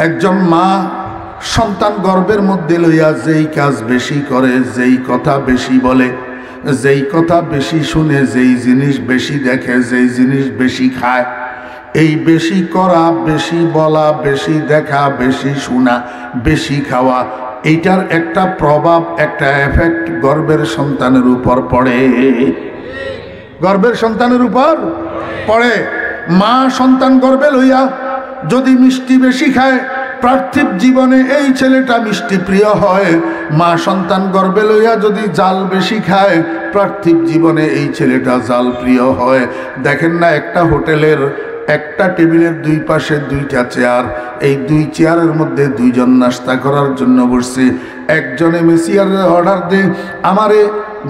একজন মা সন্তান গর্ভের মধ্যে লইয়া যেই কাজ বেশি করে, যেই কথা বেশি বলে, যেই কথা বেশি শুনে, যেই জিনিস বেশি দেখে, যেই জিনিস বেশি খায়, এই বেশি করা, বেশি বলা, বেশি দেখা, বেশি শোনা, বেশি খাওয়া, এইটার একটা প্রভাব, একটা এফেক্ট গর্ভের সন্তানের উপর পড়ে। গর্ভের সন্তানের উপর পড়ে। মা সন্তান গর্ভে লইয়া যদি মিষ্টি বেশি খায়, পার্থিব জীবনে এই ছেলেটা মিষ্টি প্রিয় হয়। মা সন্তান গর্ভে লইয়া যদি জাল বেশি খায়, পার্থিব জীবনে এই ছেলেটা জাল প্রিয় হয়। দেখেন না, একটা হোটেলের একটা টেবিলের দুই পাশে দুইটা চেয়ার, এই দুই চেয়ারের মধ্যে দুইজন নাস্তা করার জন্য বসছে। একজনে মেসিয়ারের অর্ডার দে, আমারে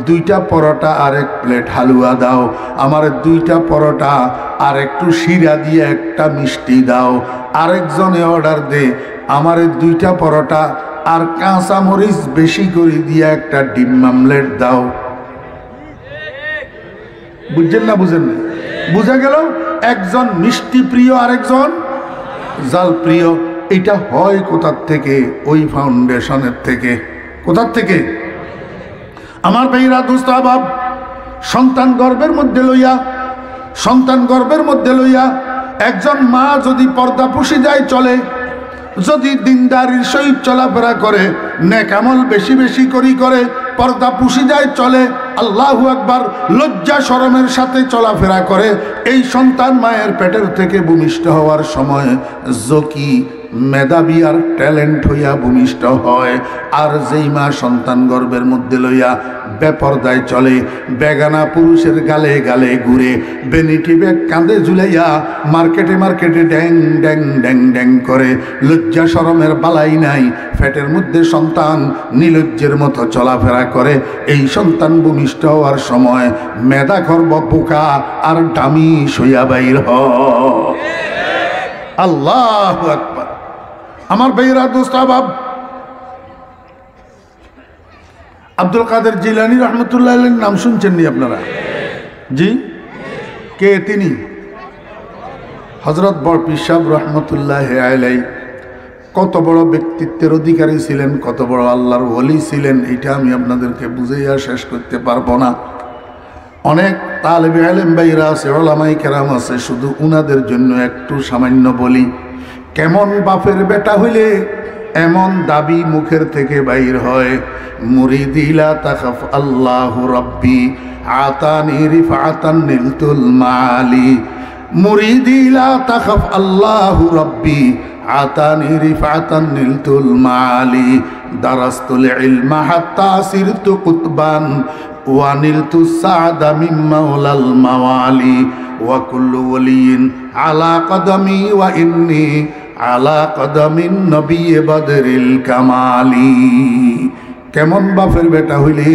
দুইটা পরোটা আর এক প্লেট হালুয়া দাও, আমারে দুইটা পরোটা আর একটু শিরা দিয়ে একটা মিষ্টি দাও। আরেকজনে অর্ডার দে, আমারে দুইটা পরোটা আর কাঁচা মরিচ বেশি করে দিয়ে একটা ডিম আমলেট দাও। বুঝছেন না? বুঝেন না? বুঝা গেল একজন মিষ্টি প্রিয় আরেকজন জাল প্রিয়। এটা হয় কোথার থেকে? ওই ফাউন্ডেশনের থেকে। কোথার থেকে? আমার ভাইরা, দোস্ত আবাব, সন্তান গর্ভের মধ্যে লইয়া, সন্তান গর্ভের মধ্যে লইয়া একজন মা যদি পর্দা পুষি যায় চলে, যদি দিনদারির সহিত চলাফেরা করে, নেক আমল বেশি বেশি করে পর্দা পুষি যায় চলে, আল্লাহু আকবার, লজ্জা শরমের সাথে চলাফেরা করে, এই সন্তান মায়ের পেটের থেকে ভূমিষ্ঠ হওয়ার সময় জকি, মেধাবী আর ট্যালেন্ট হইয়া ভূমিষ্ঠ হয়। আর যেই মা সন্তান গর্ভের মধ্যে লইয়া বেপরদায় চলে, বেগানা পুরুষের গালে গালে ঘুরে, বেনিটি ব্যাগ কাঁধে ঝুলাইয়া মার্কেটে মার্কেটে ড্যাং ড্যাং ড্যাং ড্যাং করে, লজ্জা শরমের বালাই নাই, পেটের মধ্যে সন্তান নিলজ্জের মতো চলাফেরা করে, এই সন্তান ভূমিষ্ঠ হওয়ার সময় মেধা খর্ব বোকা আর ডামি সইয়া বাইর হয়। আল্লাহু আকবার। আমার ভাইরা, দোস্ত আবাব, আব্দুল কাদের জিলানী রহমতুল্লাহ আলাইহির নাম শুনছেন নি আপনারা? জি, কে তিনি? হযরত বড় পীর সাহেব রহমতুল্লাহ আলাইহি কত বড় ব্যক্তিত্বের অধিকারী ছিলেন, কত বড় আল্লাহর ওলি ছিলেন, এটা আমি আপনাদেরকে বুঝাইয়া শেষ করতে পারবো না। অনেক তালেবে ইলম ভাইরা আছে, উলামায়ে কেরাম আছে, শুধু উনাদের জন্য একটু সামান্য বলি। কেমন বাপের বেটা হইলে এমন দাবি মুখের থেকে বাইর হয়, মুরিদি লা তাখাফ আল্লাহু রাব্বি আতানি রিফাতান নিলতুল মালি, মুরিদি লা তাখাফ আল্লাহু রাব্বি আতানি রিফাতান নিলতুল মালি, দারাস্তুল ইলমা হাত্তা সিরতু কুতবান ওয়া নিলতু সাদা মিন মাওলাল মাওয়ালি, ওয়া কুল্লু ওয়ালিয়িন আলা কদমি ওয়া ইন্নী আলা কদমিন নবী বদরিল কামালি। কেমন বাপের বেটা হইলে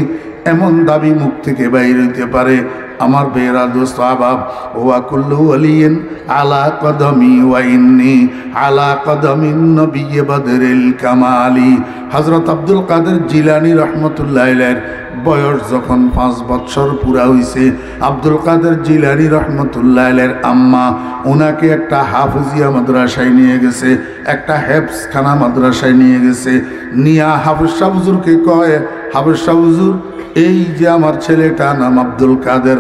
এমন দাবি মুখ থেকে বাইর হইতে পারে? আমার বেরা দোস্ত আবাব, ওয়া কুল্লু ওয়ালিয়িন আলা কদমি ওয়া ইন্নী আলা কদমিন নবী বদরিল কামালি। হযরত আব্দুল কাদের জিলানী রহমতুল্লাহ আলাইহির বয়স যখন 5 বছর পুরা হইছে, আব্দুল কাদের জিলানী রহমতুল্লাহ আলাইহির আম্মা ওনাকে একটা হাফিজিয়া মাদ্রাসায় নিয়ে গেছে, একটা হেফজখানা মাদ্রাসায় নিয়ে গেছে। নিয়া হাফিজ সাহেব হুজুরকে কয়, হাফিজ সাহেব হুজুর, এই যে আমার ছেলেটা নাম আব্দুল কাদের,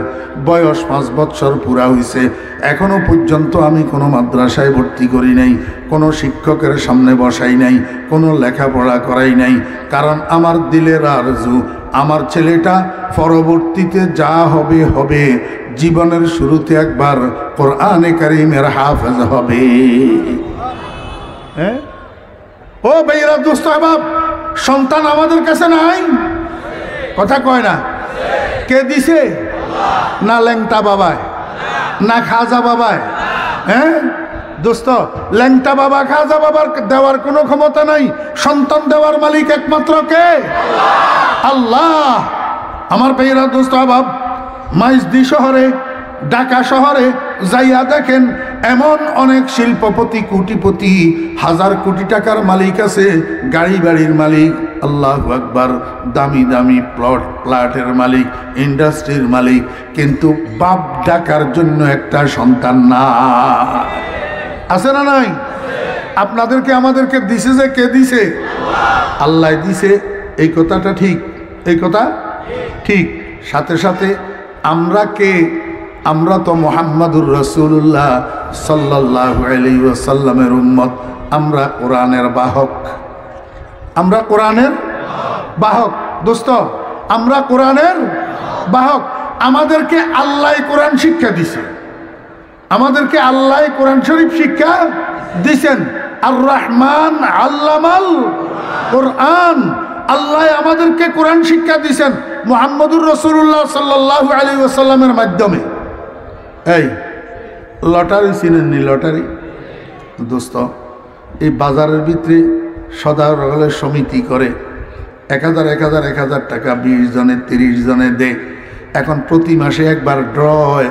বয়স 5 বছর পুরা হইছে, এখনো পর্যন্ত আমি কোনো মাদ্রাসায় ভর্তি করি নাই, কোনো শিক্ষকের সামনে বসাই নাই, কোনো লেখাপড়া করাই নাই, কারণ আমার দিলের আরজু আমার ছেলেটা পরবর্তীতে যা হবে হবে, জীবনের শুরুতে একবার কোরআনে কারীমের হাফেজ হবে। হ্যাঁ ও ভাইরা, দোস্ত আহবাব, সন্তান আমাদের কাছে নাই? কথা কয় না? কে দিছে? না ল্যাংটা বাবায়, না খাজা বাবায়? হ্যাঁ দোস্ত, ল্যাংটা বাবা খাজা বাবার দেওয়ার কোনো ক্ষমতা নাই। সন্তান দেওয়ার মালিক একমাত্র কে? আল্লাহ। আমার ভাইরা, দোস্ত আহবাব, মাইজদি শহরে, ঢাকা শহরে যাইয়া দেখেন, এমন অনেক শিল্পপতি, কোটিপতি, হাজার কোটি টাকার মালিক আছে, গাড়ি বাড়ির মালিক, আল্লাহু আকবার, দামি দামি প্লটের মালিক, ইন্ডাস্ট্রির মালিক, কিন্তু বাপ ডাকার জন্য একটা সন্তান না। আছে না নাই? আপনাদেরকে আমাদেরকে দিছে যে কে দিছে? আল্লাহ দিছে। এই কথাটা ঠিক, এই কথা ঠিক। সাথে সাথে আমরা কে? আমরা তো মুহাম্মাদুর রাসূলুল্লাহ সাল্লাল্লাহু আলাইহি ওয়াসাল্লামের উম্মত। আমরা কোরআনের বাহক, আমরা কোরআনের বাহক। দোস্ত, আমরা কোরআনের বাহক। আমাদেরকে আল্লাহ কোরআন শিক্ষা দিছে, আমাদেরকে আল্লাহ কোরআন শরীফ শিক্ষা দিছেন। আর রহমান আল্লামাল কোরআন, আল্লাহ আমাদেরকে কোরআন শিক্ষা দিছেন মুহাম্মদুর রাসূলুল্লাহ সাল্লাল্লাহু আলাইহি ওয়াসাল্লামের মাধ্যমে। এই লটারি চিনেননি? লটারি দোস্ত, এই বাজারের ভিতরে সদাগরের সমিতি করে 1000 টাকা 20 জনে 30 জনে দেয়। এখন প্রতি মাসে একবার ড্র হয়,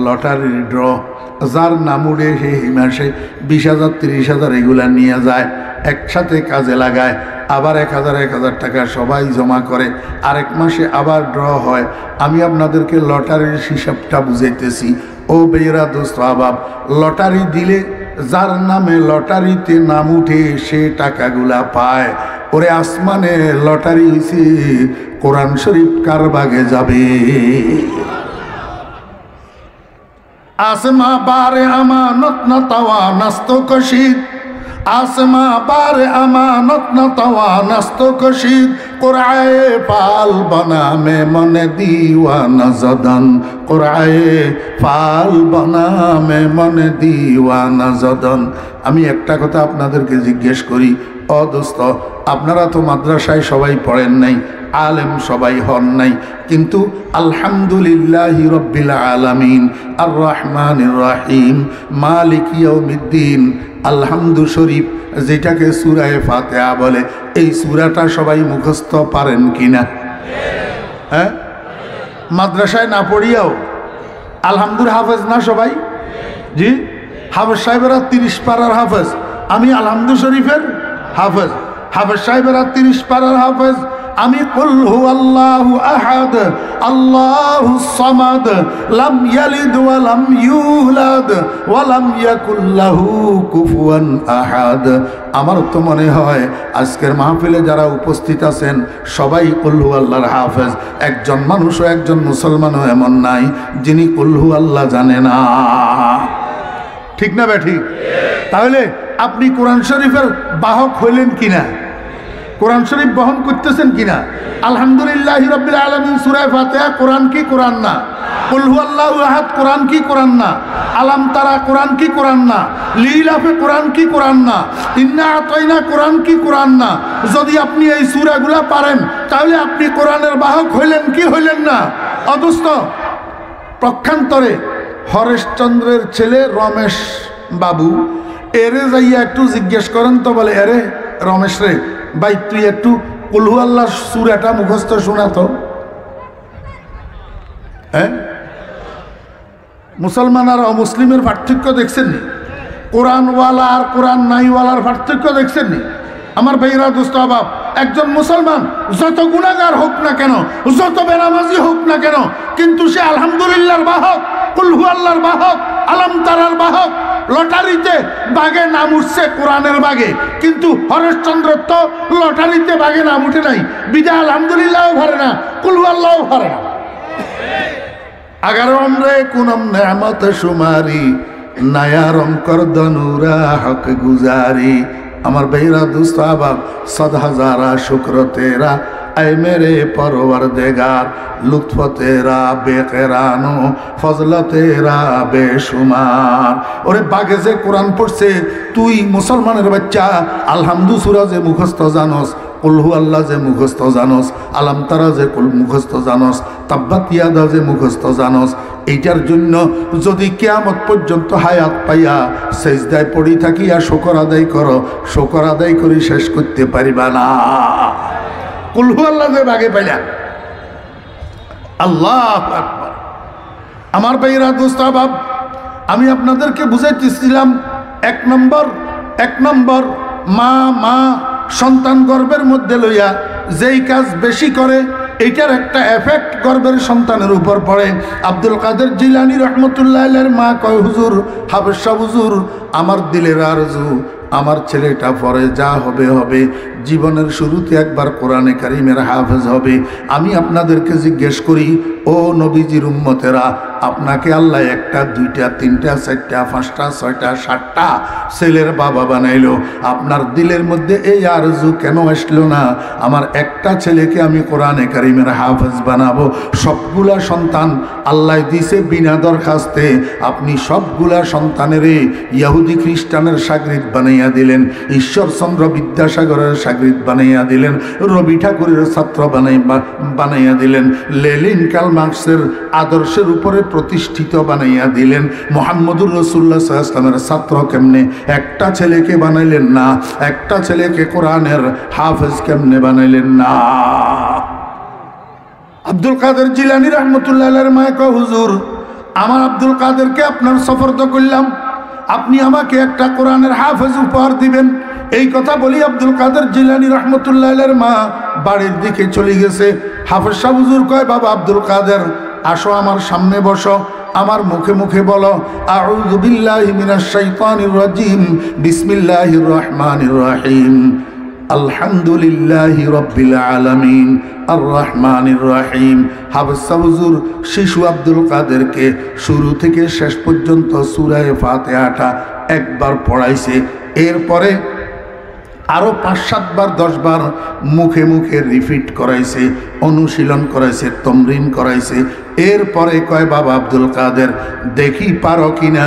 লটারির ড্র। যার নাম উঠে সেই মাসে 20,000 30,000 এগুলা নিয়ে যায়, একসাথে কাজে লাগায়। আবার 1000 টাকা সবাই জমা করে, আরেক মাসে আবার ড্র হয়। আমি আপনাদেরকে লটারির হিসাবটা বুঝাইতেছি। ও বেয়েরা দোস্ত আবাব, লটারি দিলে যার নামে লটারিতে নাম উঠে সে টাকাগুলা পায়। ওরে আসমানে লটারি হইছে, কোরআন শরীফ কার বাগে যাবে? आसमा बार अमानत न तवा नस्तो कशीद, आसमा बार अमानत न तवा नस्तो कशीद, कुराए पाल बना में मन दीवाना जदन, कुराए पाल बना में मन दीवाना जदन। আমি একটা কথা আপনাদেরকে জিজ্ঞেস করি, ও দোস্ত, আপনারা তো মাদ্রাসায় সবাই পড়েন নাই, আলেম সবাই হন নাই, কিন্তু আলহামদুলিল্লাহি রব্বিল আলামিন আর রহমানির রহিম মালিক ইয়াউমিদ্দিন আলহামদু শরীফ, যেটাকে সূরা ফাতিহা বলে, এই সূরাটা সবাই মুখস্থ পারেন কিনা? হ্যাঁ, মাদ্রাসায় না পড়িয়াও আলহামদুর হাফেজ না সবাই? জি, হাফেজ সাহেবেরা 30 পারার হাফেজ, আমি আলহামদু শরীফের হাফেজ। হাফেজ সাহেবেরা 30 পারার হাফেজ, আমি কুল হুয়াল্লাহু আহাদ আল্লাহুস সামাদ লাম ইয়ালিদ ওয়া লাম ইউলাদ ওয়া লাম ইয়াকুল লাহু কুফুয়ান আহাদ। আমার তো মনে হয় আজকের মাহফিলে যারা উপস্থিত আছেন সবাই কুল হুয়াল্লাহর হাফেজ। একজন মানুষও, একজন মুসলমানও এমন নাই যিনি কুল হুয়াল্লাহ জানে না। ঠিক না বেঠিক? তাহলে আপনি কোরআন শরীফের বাহক হইলেন কিনা? কোরআন শরীফ বহন করতেছেন কিনা? আলহামদুলিল্লাহি রাব্বিল আলামিন সূরা ফাতিহা কোরআন কি কোরআন না? কুল হুয়াল্লাহু আহাদ কোরআন কি কোরআন না? আলাম তারা কোরআন কি কোরআন না? লিলাফে কোরআন কি কোরআন না? ইন্না আতাইনা কোরআন কি কোরআন না? যদি আপনি এই সূরাগুলা পারেন তাহলে আপনি কোরআনের বাহক হইলেন কি হইলেন না? অদুস্ত, পক্ষান্তরে হরেশচন্দ্রের ছেলে রমেশ বাবু, এরে যাইয়া একটু জিজ্ঞেস করেন তো, বলে এরে রমেশ রে ভাই, তুই একটু কুল হুয়াল্লাহর সূরাটা মুখস্থ শোনা তো। হ্যাঁ, মুসলমান আর অমুসলিমের পার্থক্য দেখছেন নি? কোরআনওয়ালা আর কোরআন নাইওয়ালার পার্থক্য দেখছেন নি? আমার ভাইরা দোস্ত আবাব, একজন মুসলমান যত গুনাহগার হোক না কেন, যত বেনামাজি হোক না কেন, কিন্তু সে আলহামদুলিল্লাহর বাহক, কুল হুয়াল্লাহর বাহক, আলাম তারার বাহক। লটারিতে বাগে নাম উঠছে কোরআনের বাগে, কিন্তু হরেশচন্দ্র তো লটারিতে বাগে নাম উঠে নাই, বিদায় আলহামদুলিল্লাহও ভরে না, কুল হুয়াল্লাহও ভরে না। अगर उम्रे कुनम नेमत शुमारी नयारम कर दनुरा हक गुजारी। अमर बेरा दुस्ताबाब 100,000 शुक्र तेरा ऐ मेरे परवरदिगार, लुत्फ तेरा बेकरानो फजल तेरा बेशुमार। और बागे से कुरान पढ़ছে তুই মুসলমানের বাচ্চা, আলহামদু সূরা যে মুখস্থ জানোস, কুল হুয়াল্লাহ যে মুখস্থ জানোস, আলাম তারা যে কুল মুখস্থ জানোস, তাব্বাত ইয়াদা যে মুখস্থ জানোস, এইটার জন্য যদি কিয়ামত পর্যন্ত হায়াত পাইয়া সেজদায় পড়ি থাকি আর শুকর আদায় করো, শুকর আদায় করি শেষ করতে পারিবা না। কুল হুয়াল্লাহ যে বাগে পাইলা। আল্লাহু আকবার। আমার ভাইরা দোস্তাবাব, আমি আপনাদেরকে বুঝাইতেছিলাম এক নম্বর মা সন্তান গর্ভের মধ্যে লইয়া যেই কাজ বেশি করে এইটার একটা এফেক্ট গর্ভের সন্তানের উপর পড়ে। আব্দুল কাদের জিলানী রহমতুল্লাহ আলাইহির মা কয়, হুজুর, হাবেশ সাহেব হুজুর, আমার দিলের আরজু আমার ছেলেটা পরে যা হবে হবে, জীবনের শুরুতে একবার কোরআনে কারিমের হাফেজ হবে। আমি আপনাদেরকে জিজ্ঞেস করি, ও নবীজির উম্মতেরা, আপনাকে আল্লাহ একটা, দুইটা, তিনটা, চারটা, পাঁচটা, ছয়টা, সাতটা ছেলের বাবা বানাইলো, আপনার দিলের মধ্যে এই আরজু কেন আসলো না আমার একটা ছেলেকে আমি কোরআনে কারিমের হাফেজ বানাবো? সবগুলা সন্তান আল্লাহ দিছে বিনা দরখাস্তে, আপনি সবগুলা সন্তানেরই ইহুদি খ্রিস্টানের শাগরিদ বানাইয়া দিলেন, ঈশ্বরচন্দ্র বিদ্যাসাগরের শাগরিদ বানাইয়া দিলেন, রবি ঠাকুরের ছাত্র বানাইয়া দিলেন, লেনিন কার্ল মার্কসের আদর্শের উপরে প্রতিষ্ঠিত বানাইয়া দিলেন, মুহাম্মদুর রাসূলুল্লাহ সাল্লাল্লাহু আলাইহি ওয়াসাল্লামের ছাত্র কেমনে একটা ছেলেকে বানাইলেন না? একটা ছেলেকে কোরআনের হাফেজ কেমনে বানাইলেন না? আব্দুল কাদের জিলানী রাহমাতুল্লাহ আলাইহির মায়ে কয়, হুজুর আমার আব্দুল কাদেরকে আপনার সফরদ করলাম, আপনি আমাকে একটা কোরআনের হাফেজ উপহার দিবেন। এই কথা বলি আব্দুল কাদের জিলানী রাহমাতুল্লাহ আলাইহির মা বাড়ির দিকে চলে গেছে। হাফেজ সাহেব হুজুর কয়, বাবা আব্দুল কাদের, আসো আমার সামনে বসো, আমার মুখে মুখে বলো, আউযু বিল্লাহি মিনাশ শাইতানির রাজিম, বিসমিল্লাহির রহমানির রহিম, আলহামদুলিল্লাহি রাব্বিল আলামিন, আর রহমানির রহিম। হাফেজ সাহেব হুজুর শিশু আব্দুল কাদেরকে শুরু থেকে শেষ পর্যন্ত সূরা ফাতিহাটা একবার পড়াইছে। এরপরে আরও 5-7 বার 10 বার মুখে মুখে রিপিট করাইছে, অনুশীলন করাইছে, তমরিন করাইছে। এরপরে কয়, বাবা আব্দুল কাদের, দেখি পারো কিনা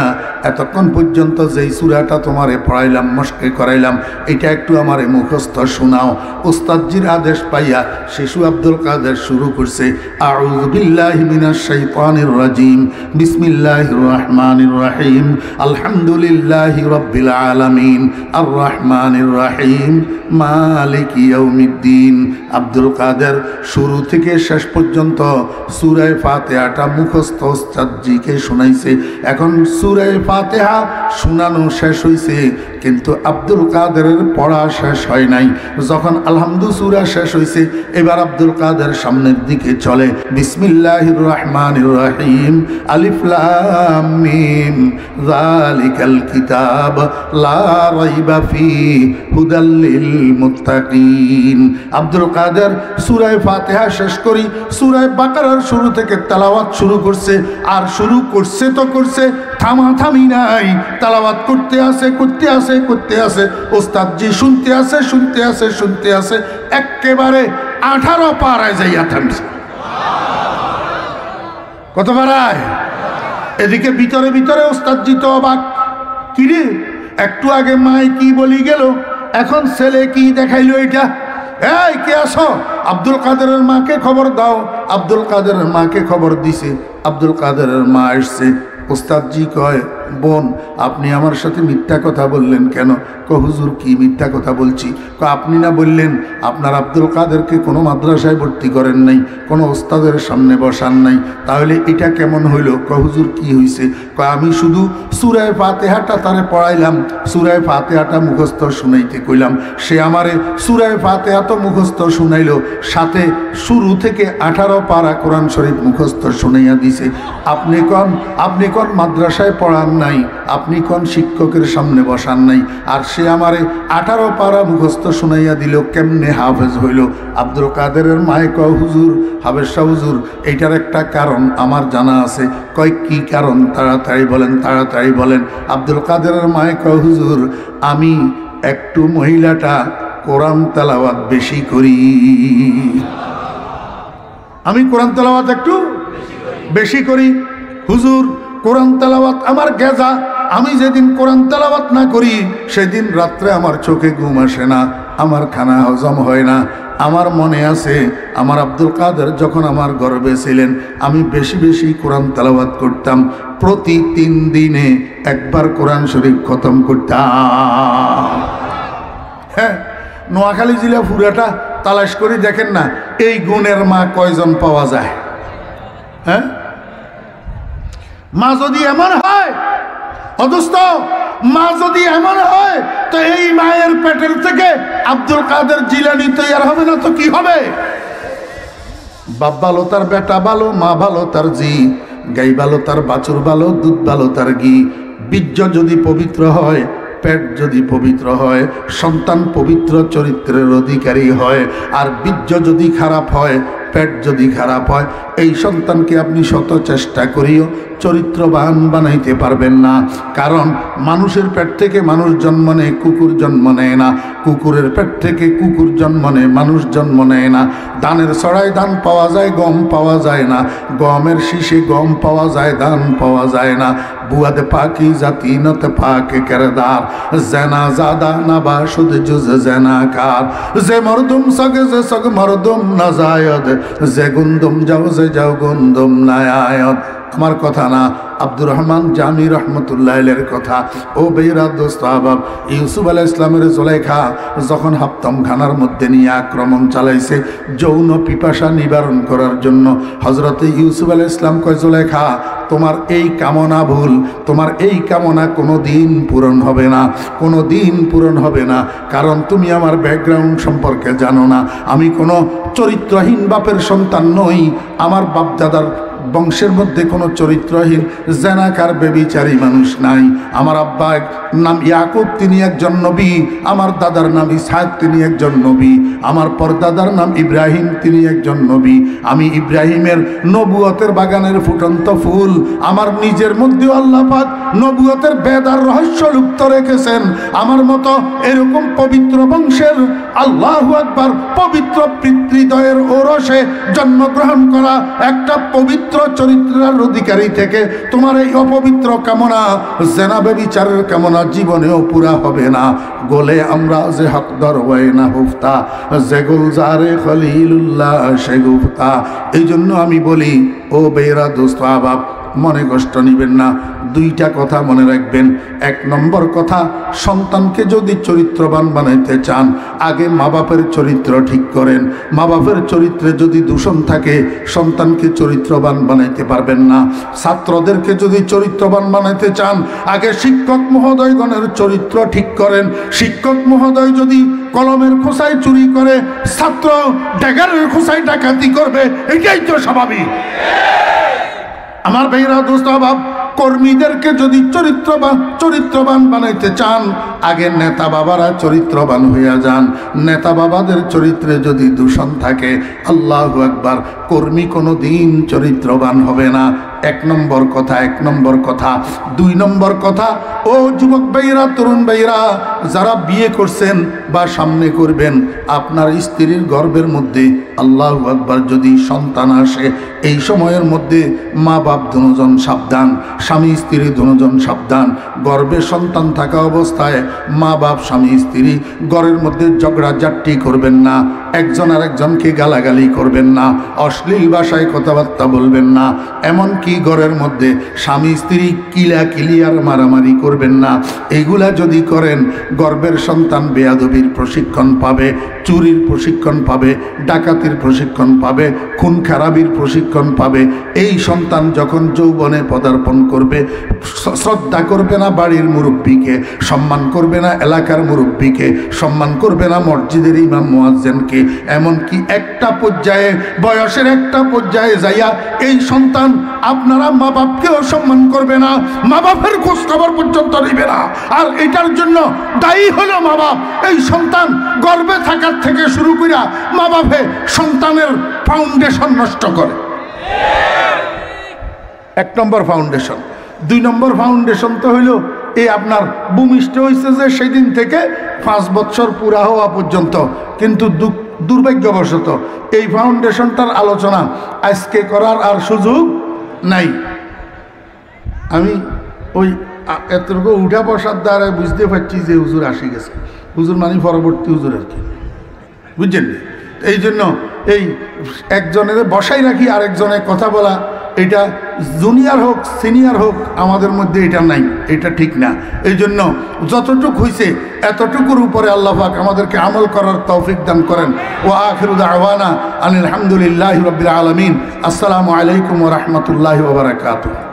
এতক্ষণ পর্যন্ত যেই সূরাটা তোমারে পড়াইলাম, মস্কে করাইলাম, এটা একটু আমারে মুখস্থ শোনাও। উস্তাদজির আদেশ পাইয়া শিশু আব্দুল কাদের শুরু করছে, আউযু বিল্লাহি মিনাশ শাইতানির রাজিম, বিসমিল্লাহির রহমানির রহিম, আলহামদুলিল্লাহি রাব্বিল আলামিন, আর রহমানির রহিম, মালিকি ইয়াউমিদ্দিন। আব্দুল কাদের শুরু থেকে শেষ পর্যন্ত সূরা ফাতিহাটা মুখস্থ উস্তাদজিকে শোনাইছে। এখন সূরা ফাতিহা শোনানো শেষ হইছে, কিন্তু আব্দুল কাদেরের পড়া শেষ হয় নাই। যখন আলহামদু সূরা শেষ হইছে, এবার আব্দুল কাদের সামনের দিকে চলে, বিসমিল্লাহির রহমানির রহিম, আলিফ লাম মিম, যালিকাল কিতাব লা রাইবা ফিহি হুদাল লিল মুত্তাকিন। আব্দুল কাদের সূরা ফাতিহা শেষ করি সূরা বাকারার শুরু থেকে তেলাওয়াত শুরু করছে। আর শুরু করছে তো করছে, থামাথামি নাই, তেলাওয়াত করতে আসে। ওস্তাদজি শুনতে আসে, একেবারে 18 পারায় যাইয়া থামছে। কত পারায়? এদিকে ভিতরে ভিতরে ওস্তাদজি তো অবাক, কিরে একটু আগে মায় কি বলি গেল, এখন ছেলে কি দেখাইলো এটা? এই কে আসো, আব্দুল কাদেরের মাকে খবর দাও। আব্দুল কাদেরের মাকে খবর দিছে, আব্দুল কাদেরের মা আসছে। ওস্তাদজি কয়, বোন আপনি আমার সাথে মিথ্যা কথা বললেন কেন? হুজুর কি মিথ্যা কথা বলছি? আপনি না বললেন আপনার আব্দুল কাদেরকে কোনো মাদ্রাসায় ভর্তি করেন নাই, কোনো ওস্তাদের সামনে বসান নাই, তাহলে এটা কেমন হইল? হুজুর কি হয়েছে? আমি শুধু সূরা ফাতিহাটা তারে পড়াইলাম, সূরা ফাতিহাটা মুখস্থ শুনাইতে কইলাম, সে আমারে সূরা ফাতিহা তো মুখস্থ শুনাইল, সাথে শুরু থেকে 18 পারা কোরআন শরীফ মুখস্থ শুনাইয়া দিছে। আপনি কোন মাদ্রাসায় পড়ান নাই, আপনি কোন শিক্ষকের সামনে বসান নাই, আর সে আমারে 18 পারা মুখস্থ শুনাইয়া দিল, কেমনে হাফেজ হইল? আব্দুল কাদেরের মায়ে কয়, হুজুর হাফেজ সাহেব হুজুর, এইটার একটা কারণ আমার জানা আছে। কয় কি কারণ? তাড়াতাড়ি বলেন। আব্দুল কাদেরের মায়ে কয়, হুজুর আমি একটু মহিলাটা কোরআন তেলাওয়াত বেশি করি, আমি কোরআন তেলাওয়াত একটু বেশি করি। হুজুর কোরআন তেলাওয়াত আমার গেজা, আমি যেদিন কোরআন তেলাওয়াত না করি সেদিন রাত্রে আমার চোখে ঘুম আসে না, আমার খানা হজম হয় না। আমার মনে আছে আমার আব্দুল কাদের যখন আমার গর্ভে ছিলেন, আমি বেশি বেশি কোরআন তেলাওয়াত করতাম, প্রতি 3 দিনে একবার কোরআন শরীফ খতম করতাম। হ্যাঁ, নোয়াখালী জেলা পুরাটা তালাশ করে দেখেন না, এই গুণের মা কয়জন পাওয়া যায়? হ্যাঁ, মা যদি এমন হয়, অদুস্ত মা যদি এমন হয়, তো এই মায়ের পেটের থেকে আব্দুল কাদের জিলানী তৈরি হবে না তো কি হবে? বাপ ভালো তার বেটা ভালো, মা ভালো তার জি, গাই ভালো তার বাছুর ভালো, দুধ ভালো তার ঘি। বীর্য যদি পবিত্র হয়, পেট যদি পবিত্র হয়, সন্তান পবিত্র চরিত্রের অধিকারী হয়। আর বীর্য যদি খারাপ হয়, পেট যদি খারাপ হয়, এই সন্তানকে আপনি শত চেষ্টা করিও চরিত্রবান বানাইতে পারবেন না। কারণ মানুষের পেট থেকে মানুষ জন্ম নেয়, কুকুর জন্ম নেয় না। কুকুরের পেট থেকে কুকুর জন্ম নেয়, মানুষ জন্ম নেয় না। ধানের ছড়ায় ধান পাওয়া যায়, গম পাওয়া যায় না। গমের শীষে গম পাওয়া যায়, ধান পাওয়া যায় না। বুয়াদে পাকি জাতি নতে পাকে কেরদার, জেনা জাদা না বা শুধু জুজ জেনাকার। যে মরদুম সগে যে সগ মরদুম না জায়দ, যে গুন্দুম যাও যে যাও গুন্দুম না আয়দ। আমার কথা না, আব্দুর রহমান জামি রহমতুল্লাহের কথা। ও বেইরা দোস্ত আহবাব, ইউসুফ আলাইহিস সালামের জুলাইখা যখন হাপ্তম খানার মধ্যে নিয়ে আক্রমণ চালাইছে যৌন পিপাসা নিবারণ করার জন্য, হজরতে ইউসুফ আলাইহিস সালাম কয়, জুলাইখা তোমার এই কামনা ভুল, তোমার এই কামনা কোনো দিন পূরণ হবে না, কোনো দিন পূরণ হবে না। কারণ তুমি আমার ব্যাকগ্রাউন্ড সম্পর্কে জানো না। আমি কোনো চরিত্রহীন বাপের সন্তান নই। আমার বাপদাদার বংশের মধ্যে কোনো চরিত্রহীন জেনাকার বেবিচারী মানুষ নাই। আমার আব্বা নাম ইয়াকুব, তিনি একজন নবী। আমার দাদার নাম ইসহাক, তিনি একজন নবী। আমার পরদাদার নাম ইব্রাহিম, তিনি একজন নবী। আমি ইব্রাহিমের নবুয়তের বাগানের ফুটন্ত ফুল। আমার নিজের মধ্যেও আল্লাহ পাক নবুয়তের বেদ আর রহস্য লুপ্ত রেখেছেন। আমার মতো এরকম পবিত্র বংশের, আল্লাহু আকবার, পবিত্র পিতৃদয়ের ওরসে জন্মগ্রহণ করা একটা পবিত্র চরিত্রের অধিকারী থেকে তোমার এই অপবিত্র কামনা, জেনা ব্যভিচারের কামনা জীবনেও পুরা হবে না। গোলে আমরা যে হকদর ওয়াই না হুফতা, যে গুলজারে খলিলুল্লাহ সে গুফতা। এই জন্য আমি বলি, ও বেরা দোস্ত আহবাব, মনে কষ্ট নিবেন না। দুইটা কথা মনে রাখবেন। এক নম্বর কথা, সন্তানকে যদি চরিত্রবান বানাইতে চান, আগে মা বাপের চরিত্র ঠিক করেন। মা বাপের চরিত্রে যদি দূষণ থাকে, সন্তানকে চরিত্রবান বানাইতে পারবেন না। ছাত্রদেরকে যদি চরিত্রবান বানাইতে চান, আগে শিক্ষক মহোদয়গণের চরিত্র ঠিক করেন। শিক্ষক মহোদয় যদি কলমের খোসায় চুরি করে, ছাত্র ড্যাগারের খোসায় ডাকাতি করবে, এটাই তো স্বাভাবিক। আমার ভাইরা দোস্ত আহবাব, কর্মীদেরকে যদি চরিত্রবান বানাইতে চান, আগে নেতা বাবারা চরিত্রবান হইয়া যান। নেতা বাবাদের চরিত্রে যদি দূষণ থাকে, আল্লাহু আকবার, কর্মী কোনো দিন চরিত্রবান হবে না। এক নম্বর কথা, এক নম্বর কথা। দুই নম্বর কথা, ও যুবক ভাইরা, তরুণ ভাইরা, যারা বিয়ে করছেন বা সামনে করবেন, আপনার স্ত্রীর গর্ভের মধ্যে আল্লাহু আকবার যদি সন্তান আসে, এই সময়ের মধ্যে মা বাপ দুজন সাবধান, স্বামী স্ত্রী দুজন সাবধান। গর্ভে সন্তান থাকা অবস্থায় মা বাপ স্বামী স্ত্রী ঘরের মধ্যে ঝগড়াঝাটি করবেন না, একজন আর একজনকে গালাগালি করবেন না, অশ্লীল ভাষায় কথাবার্তা বলবেন না। এমনকি ঘরের মধ্যে স্বামী স্ত্রী কিলাকিলি আর মারামারি করবেন না। এইগুলা যদি করেন, গর্ভের সন্তান বেয়াদবির প্রশিক্ষণ পাবে, চুরির প্রশিক্ষণ পাবে, ডাকাতির প্রশিক্ষণ পাবে, খুন খারাপির প্রশিক্ষণ পাবে। এই সন্তান যখন যৌবনে পদার্পণ করবে, শ্রদ্ধা করবে না বাড়ির মুরব্বীকে, সম্মান করবে না এলাকার মুরব্বীকে, সম্মান করবে না মসজিদের ইমাম মুয়াজ্জিনকে। এমনকি একটা পর্যায়ে, বয়সের একটা পর্যায়ে যাইয়া এই সন্তান আপনারা মা বাপকেও সম্মান করবে না, মা বাপের খোঁজ খবর পর্যন্ত নিবে না। আর এটার জন্য দায়ী হলো মা বাপ। এই সন্তান গর্ভে থাকার থেকে শুরু করিয়া মা বাপে সন্তানের ফাউন্ডেশন নষ্ট করে। এক নম্বর ফাউন্ডেশন। দুই নম্বর ফাউন্ডেশন তো হইল এই আপনার ভূমিষ্ঠ হয়েছে যে সেদিন থেকে 5 বছর পুরা হওয়া পর্যন্ত। কিন্তু দুর্ভাগ্যবশত এই ফাউন্ডেশনটার আলোচনা আজকে করার আর সুযোগ নাই। আমি ওই এতটুকু উঠা বসার দ্বারা বুঝতে পারছি যে হুজুর আসি গেছে। হুজুর মানে পরবর্তী হুজুর আর কি, বুঝছেন? এই জন্য এই একজনের বসাই রাখি, আরেকজনের কথা বলা, এটা জুনিয়র হোক সিনিয়র হোক আমাদের মধ্যে এটা নাই, এটা ঠিক না। এই জন্য যতটুক হয়েছে এতটুকুর উপরে আল্লাহ পাক আমাদেরকে আমল করার তৌফিক দান করেন। ও আখিরু দাওয়ানা আনিল হামদুলিল্লাহি রাব্বিল আলামিন। আসসালামু আলাইকুম ওয়া রাহমাতুল্লাহি ওয়া বারাকাতুহু।